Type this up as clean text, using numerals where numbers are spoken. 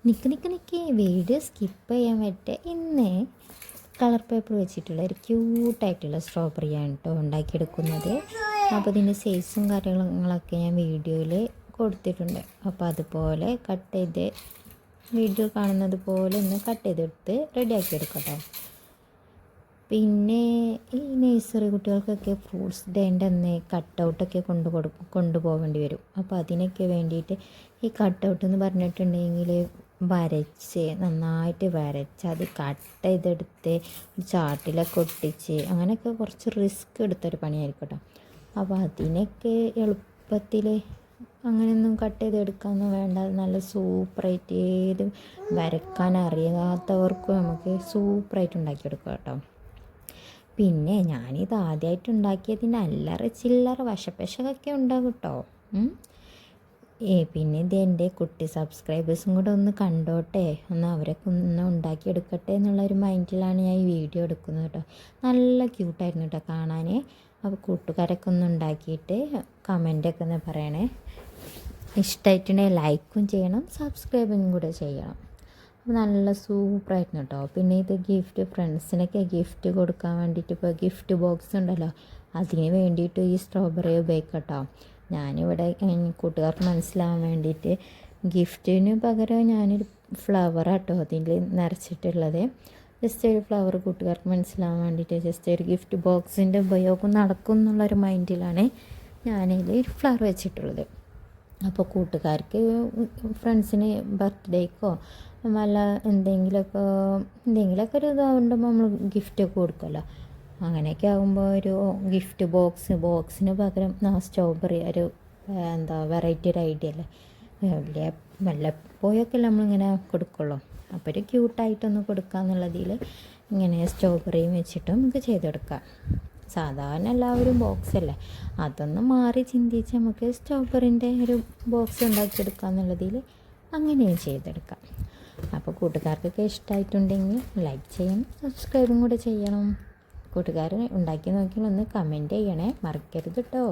നിക്ക് video skip ചെയ്യാൻ പറ്റുക. ഇന്ന് കളർ പേപ്പർ വെച്ചിട്ടുള്ള ഒരു ക്യൂട്ടായിട്ടുള്ള സ്ട്രോബെറിയാണ് കേട്ടോ ഉണ്ടാക്കിയെടുക്കുന്നത്. അപ്പോൾ ഇതിൻ്റെ സൈസും കാര്യങ്ങളൊക്കെ ഞാൻ വീഡിയോയിൽ കൊടുത്തിട്ടുണ്ട്. അപ്പോൾ അതുപോലെ കട്ട് ചെയ്ത് വീഡിയോ കാണുന്നത് പോലെ ഒന്ന് കട്ട് ചെയ്തെടുത്ത് റെഡിയാക്കി എടുക്കട്ടോ. പിന്നെ ഈ നഴ്സറി കുട്ടികൾക്കൊക്കെ ഫ്രൂട്ട്സ് ഡേൻ്റെ അന്ന് കട്ടൗട്ടൊക്കെ കൊണ്ടുപോകേണ്ടി വരും. അപ്പോൾ അതിനൊക്കെ വേണ്ടിയിട്ട് ഈ കട്ടൗട്ട് എന്ന് പറഞ്ഞിട്ടുണ്ടെങ്കിൽ നന്നായിട്ട് വരച്ച് അത് കട്ട് ചെയ്തെടുത്ത് ചാർട്ടിലൊക്കെ ഒട്ടിച്ച് അങ്ങനെയൊക്കെ കുറച്ച് റിസ്ക് എടുത്തൊരു പണിയായിരിക്കും കേട്ടോ. അപ്പോൾ അതിനൊക്കെ എളുപ്പത്തിൽ അങ്ങനെയൊന്നും കട്ട് ചെയ്തെടുക്കാനൊന്നും വേണ്ട. നല്ല സൂപ്പറായിട്ട് ഏത് വരക്കാൻ അറിയാത്തവർക്കും നമുക്ക് സൂപ്പറായിട്ട് ഉണ്ടാക്കിയെടുക്കാം കേട്ടോ. പിന്നെ ഞാനിത് ആദ്യമായിട്ട് ഉണ്ടാക്കിയതിൻ്റെ അല്ലറ ചില്ലറ വശപ്പശകൊക്കെ ഉണ്ടാകും കേട്ടോ. പിന്നെ ഇത് എൻ്റെ കുട്ടി സബ്സ്ക്രൈബേഴ്സും കൂടെ ഒന്ന് കണ്ടോട്ടെ, ഒന്ന് അവരൊക്കെ ഒന്ന് ഉണ്ടാക്കിയെടുക്കട്ടെ എന്നുള്ളൊരു മൈൻഡിലാണ് ഞാൻ ഈ വീഡിയോ എടുക്കുന്നത് കേട്ടോ. നല്ല ക്യൂട്ടായിരുന്നു കേട്ടോ കാണാൻ. അപ്പോൾ കൂട്ടുകാരൊക്കെ ഒന്ന് ഉണ്ടാക്കിയിട്ട് കമൻറ്റൊക്കെ ഒന്ന് പറയണേ. ഇഷ്ടമായിട്ടുണ്ടെങ്കിൽ ലൈക്കും ചെയ്യണം, സബ്സ്ക്രൈബും കൂടെ ചെയ്യണം. അപ്പോൾ നല്ല സൂപ്പറായിരുന്നു കേട്ടോ. പിന്നെ ഇത് ഗിഫ്റ്റ് ഫ്രണ്ട്സിനൊക്കെ ഗിഫ്റ്റ് കൊടുക്കാൻ വേണ്ടിയിട്ട് ഇപ്പോൾ ഗിഫ്റ്റ് ബോക്സ് ഉണ്ടല്ലോ, അതിന് വേണ്ടിയിട്ട് ഈ സ്ട്രോബെറി ഉപയോഗിക്കാം കേട്ടോ. ഞാനിവിടെ കൂട്ടുകാർക്ക് മനസ്സിലാവാൻ വേണ്ടിയിട്ട് ഗിഫ്റ്റിന് പകരം ഞാനൊരു ഫ്ലവർ കേട്ടോ അതിൽ നിറച്ചിട്ടുള്ളത്. ജസ്റ്റ് ഒരു ഫ്ലവർ കൂട്ടുകാർക്ക് മനസ്സിലാവാൻ വേണ്ടിയിട്ട് ജസ്റ്റ് ഒരു ഗിഫ്റ്റ് ബോക്സിൻ്റെ ഉപയോഗം നടക്കും എന്നുള്ളൊരു മൈൻഡിലാണ് ഞാനതിൽ ഒരു ഫ്ലവർ വെച്ചിട്ടുള്ളത്. അപ്പോൾ ഫ്രണ്ട്സിന് ബർത്ത്ഡേക്കോ വല്ല എന്തെങ്കിലുമൊക്കെ ഒരു ഇതാവുമ്പോൾ നമ്മൾ ഗിഫ്റ്റൊക്കെ കൊടുക്കുമല്ലോ. അങ്ങനെയൊക്കെ ആകുമ്പോൾ ഒരു ഗിഫ്റ്റ് ബോക്സിന് പകരം സ്ട്രോബെറി ഒരു വെറൈറ്റി ഒരു ഐഡിയ അല്ലേ. വല്ലപ്പോഴൊക്കെ നമ്മളിങ്ങനെ കൊടുക്കുള്ളൂ. അപ്പോൾ ഒരു ക്യൂട്ടായിട്ടൊന്ന് കൊടുക്കാമെന്നുള്ളതിൽ ഇങ്ങനെ സ്ട്രോബെറിയും വെച്ചിട്ട് നമുക്ക് ചെയ്തെടുക്കാം. സാധാരണ എല്ലാവരും ബോക്സല്ലേ, അതൊന്ന് മാറി ചിന്തിച്ച് നമുക്ക് സ്ട്രോബെറിൻ്റെ ഒരു ബോക്സ് ഉണ്ടാക്കിയെടുക്കുക എന്നുള്ളതിൽ അങ്ങനെയും ചെയ്തെടുക്കാം. അപ്പോൾ കൂട്ടുകാർക്കൊക്കെ ഇഷ്ടമായിട്ടുണ്ടെങ്കിൽ ലൈക്ക് ചെയ്യണം, സബ്സ്ക്രൈബും കൂടെ ചെയ്യണം. കൂട്ടുകാർ ഉണ്ടാക്കി നോക്കിയാൽ ഒന്ന് കമൻറ്റ് ചെയ്യണേ, മറക്കരുത് കേട്ടോ.